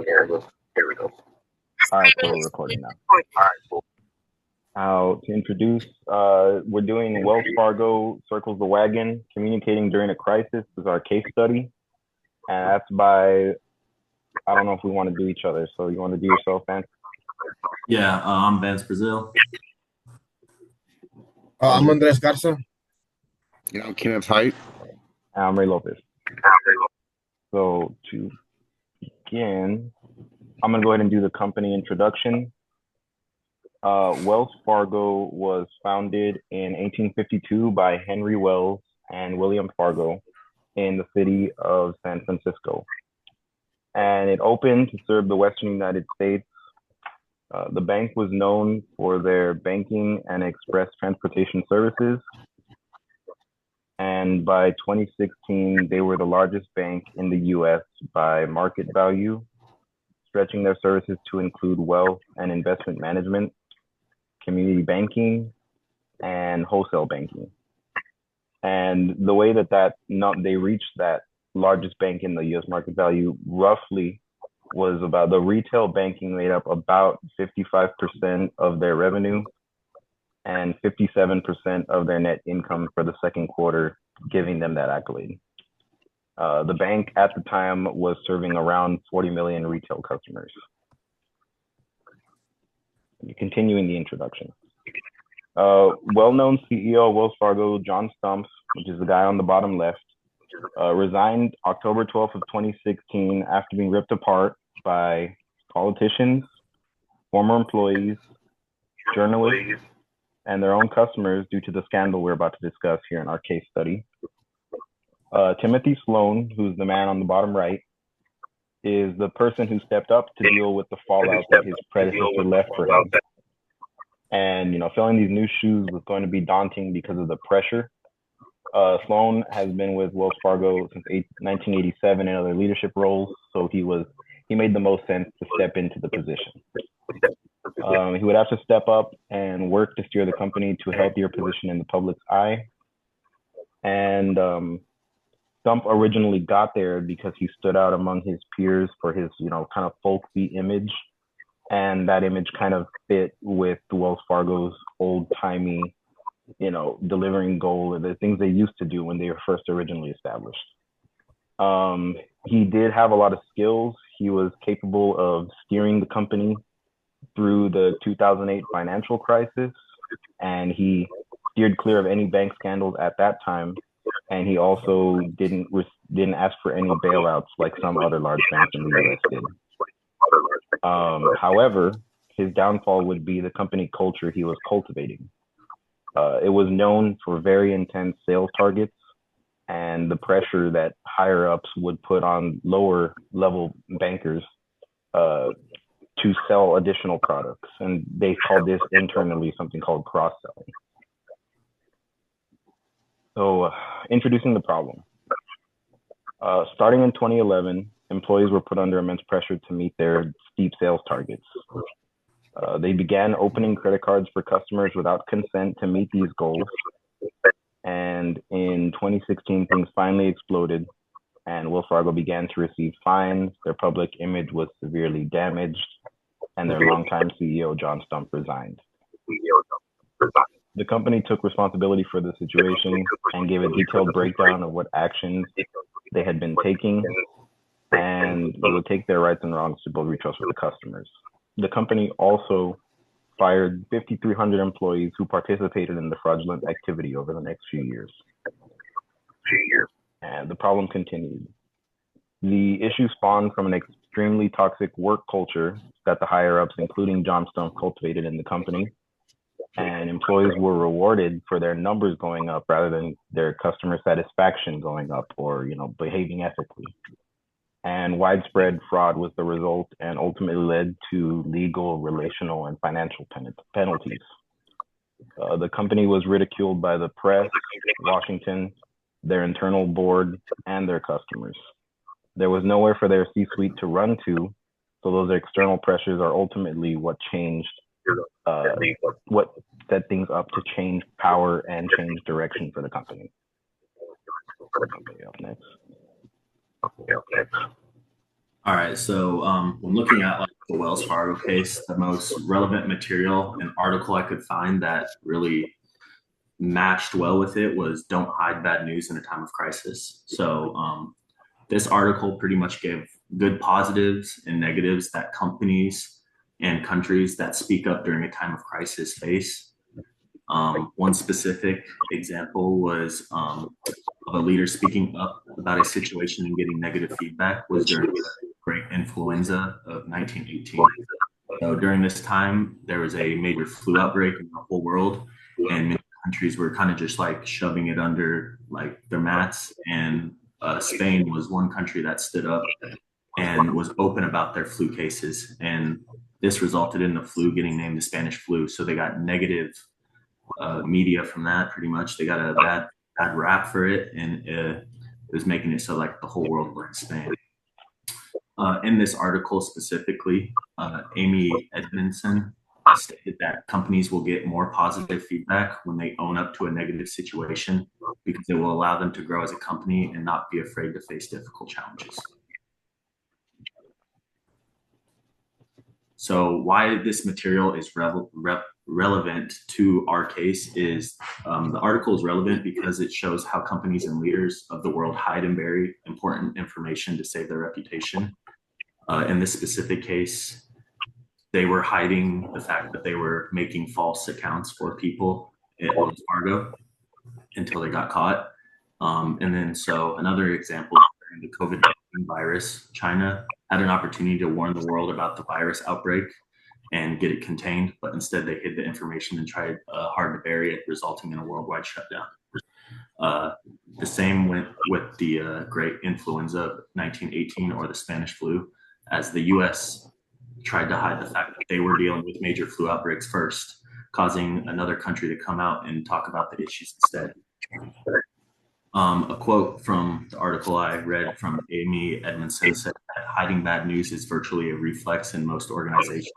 Here we go. All right, so we're recording now. To introduce, we're doing Wells Fargo Circles the Wagon, Communicating During a Crisis is our case study. And that's by, I don't know if we want to do each other. So you want to do yourself, Vance? Yeah, I'm Vance Brazil. I'm Andres Garza. Yeah, I'm Kenneth Height. And I'm Ray Lopez. So to begin, I'm going to go ahead and do the company introduction. Wells Fargo was founded in 1852 by Henry Wells and William Fargo in the city of San Francisco. And it opened to serve the Western United States. The bank was known for their banking and express transportation services. And by 2016, they were the largest bank in the US by market value, stretching their services to include wealth and investment management, community banking, and wholesale banking. And the way that they reached that largest bank in the US market value roughly was about the retail banking made up about 55% of their revenue and 57% of their net income for the second quarter, giving them that accolade. The bank at the time was serving around 40 million retail customers. Continuing the introduction. Well-known CEO of Wells Fargo, John Stumpf, which is the guy on the bottom left, resigned October 12th of 2016 after being ripped apart by politicians, former employees, journalists, and their own customers due to the scandal we're about to discuss here in our case study. Timothy Sloan, who's the man on the bottom right, is the person who stepped up to deal with the fallout that his predecessor left for him. And, filling these new shoes was going to be daunting because of the pressure. Sloan has been with Wells Fargo since 1987 in other leadership roles, so he made the most sense to step into the position. He would have to step up and work to steer the company to a healthier position in the public's eye. And Stumpf originally got there because he stood out among his peers for his, kind of folksy image. And that image kind of fit with Wells Fargo's old-timey, delivering goal, the things they used to do when they were first originally established. He did have a lot of skills. He was capable of steering the company through the 2008 financial crisis, and he steered clear of any bank scandals at that time. And he also didn't ask for any bailouts like some other large banks in the US did. However, his downfall would be the company culture he was cultivating. It was known for very intense sales targets and the pressure that higher ups would put on lower level bankers to sell additional products. And they called this internally something called cross-selling. So introducing the problem. Starting in 2011, employees were put under immense pressure to meet their steep sales targets. They began opening credit cards for customers without consent to meet these goals. And in 2016, things finally exploded and Wells Fargo began to receive fines. Their public image was severely damaged and their longtime CEO, John Stumpf, resigned. The company took responsibility for the situation and gave a detailed breakdown of what actions they had been taking, and they would take their rights and wrongs to build trust with the customers. The company also fired 5,300 employees who participated in the fraudulent activity over the next few years. And the problem continued. The issue spawned from an extremely toxic work culture that the higher-ups, including John Stumpf, cultivated in the company. And employees were rewarded for their numbers going up rather than their customer satisfaction going up or, behaving ethically. And widespread fraud was the result and ultimately led to legal, relational, and financial penalties. The company was ridiculed by the press, Washington, their internal board, and their customers. There was nowhere for their C-suite to run to, so those external pressures are ultimately what changed, what set things up to change power and change direction for the company. Up next. All right. So when looking at like the Wells Fargo case, the most relevant material and article I could find that really matched well with it was "Don't hide bad news in a time of crisis." So this article pretty much gave good positives and negatives that companies and countries that speak up during a time of crisis face. One specific example was of a leader speaking up about a situation and getting negative feedback was during the Great Influenza of 1918. So during this time, there was a major flu outbreak in the whole world, and many countries were kind of just like shoving it under like their mats. And Spain was one country that stood up and was open about their flu cases, and this resulted in the flu getting named the Spanish flu. So they got negative media from that. Pretty much, they got a bad rap for it, and it was making it so like the whole world blamed Spain. In this article specifically, Amy Edmondson stated that companies will get more positive feedback when they own up to a negative situation because it will allow them to grow as a company and not be afraid to face difficult challenges. So why this material is relevant to our case is the article is relevant because it shows how companies and leaders of the world hide and bury important information to save their reputation. In this specific case, they were hiding the fact that they were making false accounts for people at Wells Fargo until they got caught. And then, so another example, during the COVID-19 virus, China had an opportunity to warn the world about the virus outbreak and get it contained, but instead they hid the information and tried hard to bury it, resulting in a worldwide shutdown. The same went with the Great Influenza of 1918 or the Spanish flu, as the US tried to hide the fact that they were dealing with major flu outbreaks first, causing another country to come out and talk about the issues instead. A quote from the article I read from Amy Edmondson said that hiding bad news is virtually a reflex in most organizations,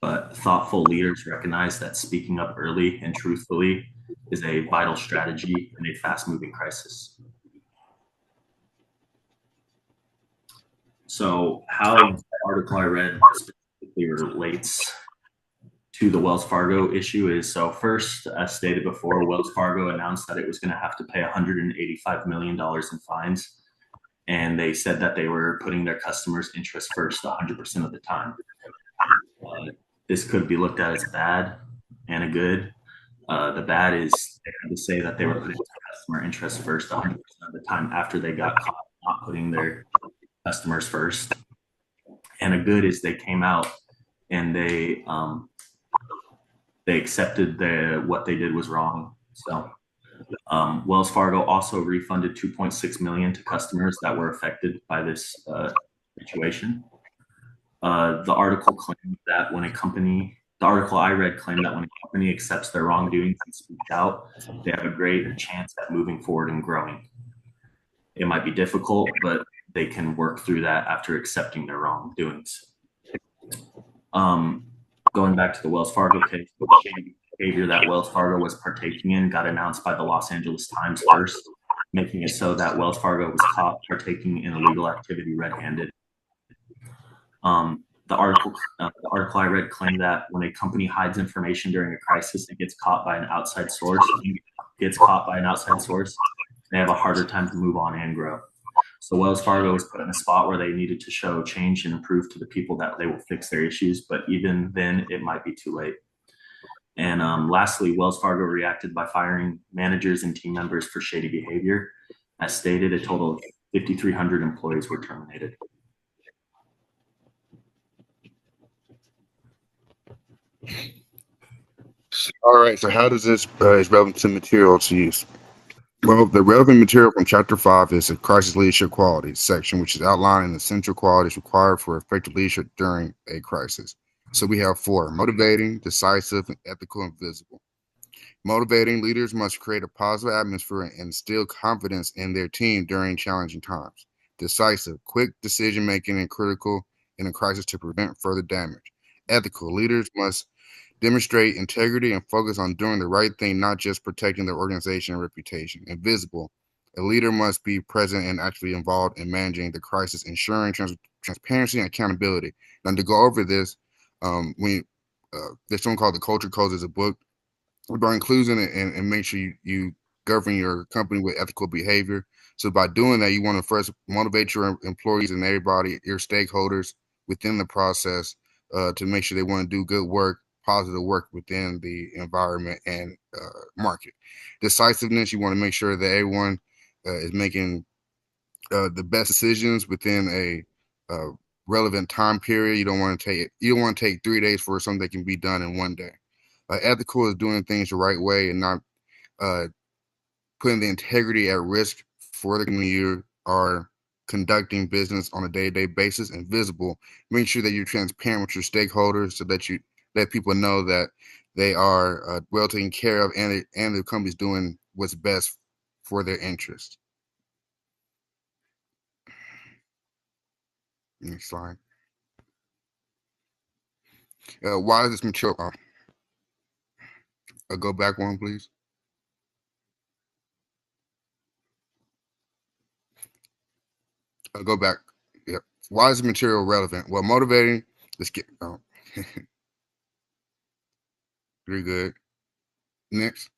but thoughtful leaders recognize that speaking up early and truthfully is a vital strategy in a fast-moving crisis. So how the article I read specifically relates to the Wells Fargo issue is, so first, as stated before, Wells Fargo announced that it was going to have to pay $185 million in fines. And they said that they were putting their customers' interest first 100% of the time. This could be looked at as bad and a good. The bad is they had to say that they were putting customer interest first 100% of the time after they got caught not putting their customers first. And a good is they came out and they accepted what they did was wrong. So Wells Fargo also refunded $2.6 million to customers that were affected by this situation. The article claimed that when a company, the article I read claimed that when a company accepts their wrongdoings and speaks out, they have a greater chance at moving forward and growing. It might be difficult, but they can work through that after accepting their wrongdoings. Going back to the Wells Fargo case, the behavior that Wells Fargo was partaking in got announced by the Los Angeles Times first, making it so that Wells Fargo was caught partaking in illegal activity red-handed. The article I read claimed that when a company hides information during a crisis, it gets caught by an outside source. They have a harder time to move on and grow. So Wells Fargo was put in a spot where they needed to show change and improve to the people that they will fix their issues, but even then it might be too late. And lastly, Wells Fargo reacted by firing managers and team members for shady behavior. As stated, a total of 5,300 employees were terminated. All right. So how does this is relevant to material to use? Well, the relevant material from Chapter 5 is the Crisis Leadership Qualities section, which is outlining the essential qualities required for effective leadership during a crisis. So we have 4: motivating, decisive, and ethical, and visible. Motivating, leaders must create a positive atmosphere and instill confidence in their team during challenging times. Decisive, quick decision-making and critical in a crisis to prevent further damage. Ethical, leaders must demonstrate integrity and focus on doing the right thing, not just protecting their organization and reputation. Invisible, a leader must be present and actually involved in managing the crisis, ensuring transparency, and accountability. Now, to go over this, there's something called the Culture Codes as a book about inclusion and make sure you govern your company with ethical behavior. So by doing that, you want to first motivate your employees and everybody, your stakeholders within the process to make sure they want to do good work, positive work within the environment and market. Decisiveness, you want to make sure that everyone is making the best decisions within a relevant time period. You don't want to take 3 days for something that can be done in one day. Ethical is doing things the right way and not uh, putting the integrity at risk for the community you are conducting business on a day-to-day basis and visible. Make sure that you're transparent with your stakeholders so that you let people know that they are well taken care of and the company's doing what's best for their interests. Next slide. Why is this material? Go back one, please. Go back. Yep. Why is the material relevant? Well, motivating. Let's get. Oh, very good. Next.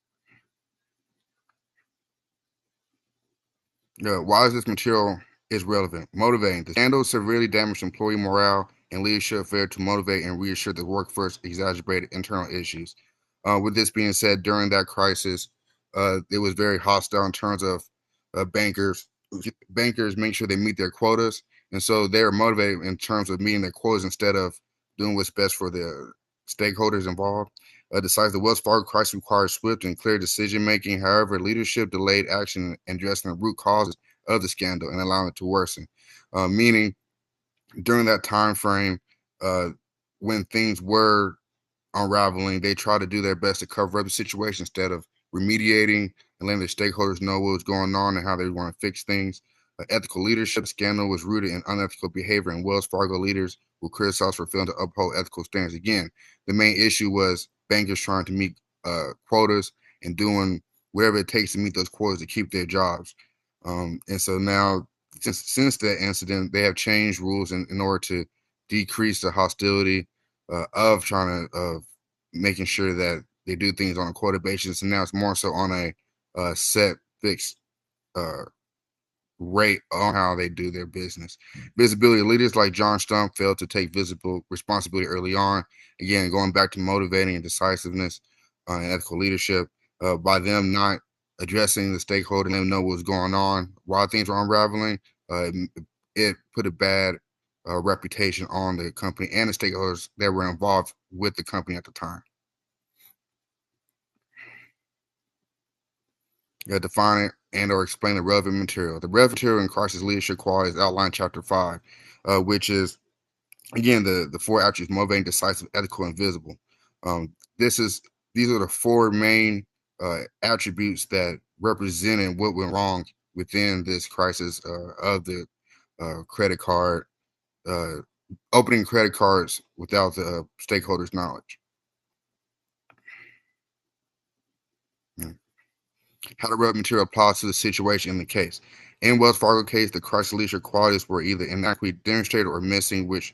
Why is this material is relevant? Motivating. The scandal severely damaged employee morale and leadership failed to motivate and reassure the workforce exacerbated internal issues. With this being said, during that crisis, it was very hostile in terms of bankers. Bankers make sure they meet their quotas, and so they're motivated in terms of meeting their quotas instead of doing what's best for the stakeholders involved. Decides the Wells Fargo crisis requires swift and clear decision making. However, leadership delayed action and addressing the root causes of the scandal and allowing it to worsen. Meaning, during that time frame, uh, when things were unraveling, they try to do their best to cover up the situation instead of remediating and letting their stakeholders know what was going on and how they want to fix things. Ethical leadership scandal was rooted in unethical behavior, and Wells Fargo leaders were criticized for failing to uphold ethical standards. Again, the main issue was bankers trying to meet quotas and doing whatever it takes to meet those quotas to keep their jobs. And so now, since that incident, they have changed rules in order to decrease the hostility of trying to making sure that they do things on a quota basis, and now it's more so on a set fixed uh, rate on how they do their business. Visibility leaders like John Stump failed to take visible responsibility early on. Again, going back to motivating and decisiveness and ethical leadership by them not addressing the stakeholder and them know what's going on while things were unraveling. It put a bad reputation on the company and the stakeholders that were involved with the company at the time. Define it and or explain the relevant material. The relevant material in crisis leadership qualities outlined in Chapter 5, which is, again, the four attributes: motivating, decisive, ethical, and visible. These are the four main attributes that represented what went wrong within this crisis of the credit card, opening credit cards without the stakeholders' knowledge. How the relevant material applies to the situation in the case. In Wells Fargo case, the crisis leadership qualities were either inadequately demonstrated or missing, which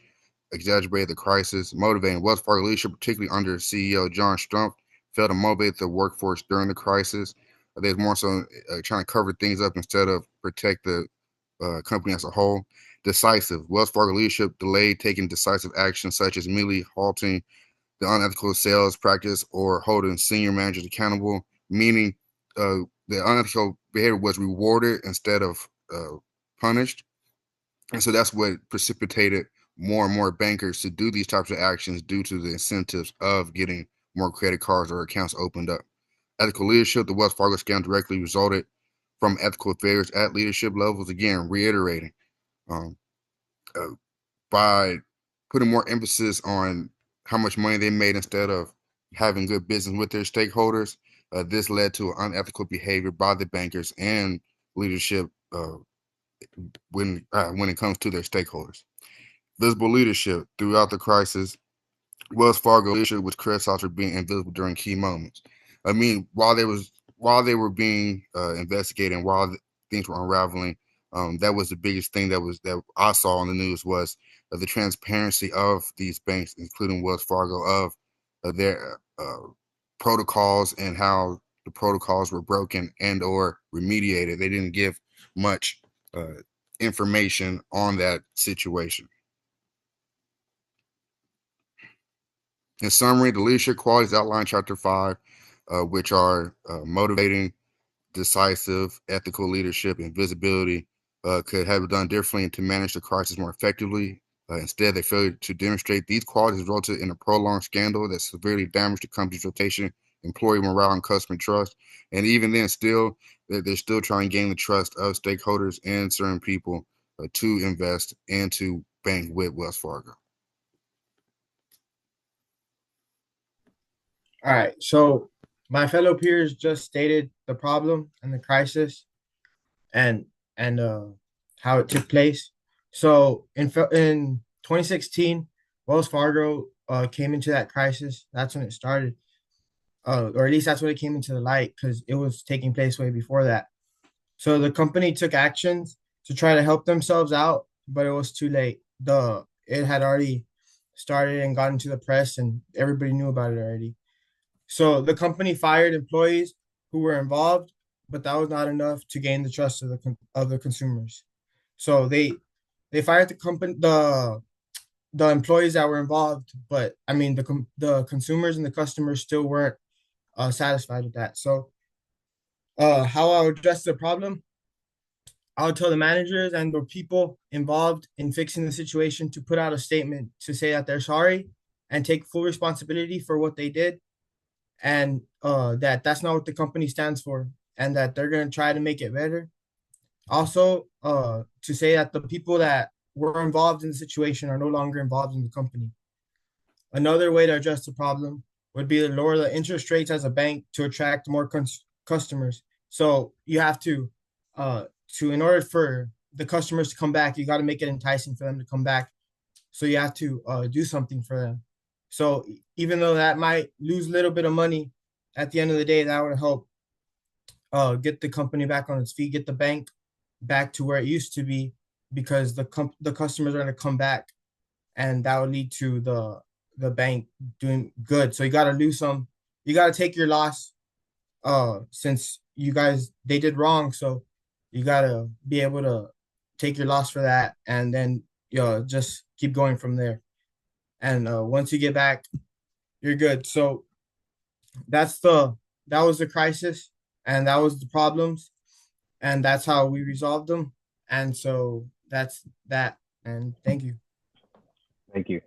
exacerbated the crisis. Motivating Wells Fargo leadership, particularly under CEO John Stump, failed to motivate the workforce during the crisis. There's more so trying to cover things up instead of protect the company as a whole. Decisive Wells Fargo leadership delayed taking decisive action, such as immediately halting the unethical sales practice or holding senior managers accountable, meaning the unethical behavior was rewarded instead of punished. And so that's what precipitated more and more bankers to do these types of actions due to the incentives of getting more credit cards or accounts opened up. Ethical leadership, the Wells Fargo scandal directly resulted from ethical failures at leadership levels. Again, reiterating, um, by putting more emphasis on how much money they made instead of having good business with their stakeholders, this led to unethical behavior by the bankers and leadership when it comes to their stakeholders. Visible leadership throughout the crisis. Wells Fargo leadership was criticized for being invisible during key moments. I mean, while they were being investigated and while things were unraveling, That was the biggest thing that I saw on the news was the transparency of these banks, including Wells Fargo, of their protocols and how the protocols were broken and or remediated. They didn't give much information on that situation. In summary, the leadership qualities outlined in Chapter 5, which are motivating, decisive, ethical leadership, and visibility, could have done differently to manage the crisis more effectively. Instead, they failed to demonstrate these qualities resulted in a prolonged scandal that severely damaged the company's reputation, employee morale, and customer trust. And even then, still, they're still trying to gain the trust of stakeholders and certain people to invest and to bank with Wells Fargo. All right. So my fellow peers just stated the problem and the crisis and and how it took place. So in 2016, Wells Fargo came into that crisis. That's when it started, or at least that's when it came into the light because it was taking place way before that. So the company took actions to try to help themselves out, but it was too late. It had already started and gotten to the press, and everybody knew about it already. So the company fired employees who were involved, but that was not enough to gain the trust of the consumers. So they fired the employees that were involved, but I mean the consumers and the customers still weren't satisfied with that. So how I would address the problem, I would tell the managers and the people involved in fixing the situation to put out a statement to say that they're sorry and take full responsibility for what they did, and that that's not what the company stands for, and that they're going to try to make it better. Also, to say that the people that were involved in the situation are no longer involved in the company. Another way to address the problem would be to lower the interest rates as a bank to attract more customers. So you have in order for the customers to come back, you got to make it enticing for them to come back. So you have to do something for them. So even though that might lose a little bit of money, at the end of the day, that would help get the company back on its feet, get the bank back to where it used to be, because the customers are going to come back, and that would lead to the bank doing good. So you got to lose some, you got to take your loss, since they did wrong. So you got to be able to take your loss for that, and then just keep going from there. And once you get back, you're good. So that was the crisis, and that was the problems, and that's how we resolved them. And so that's that. And thank you. Thank you.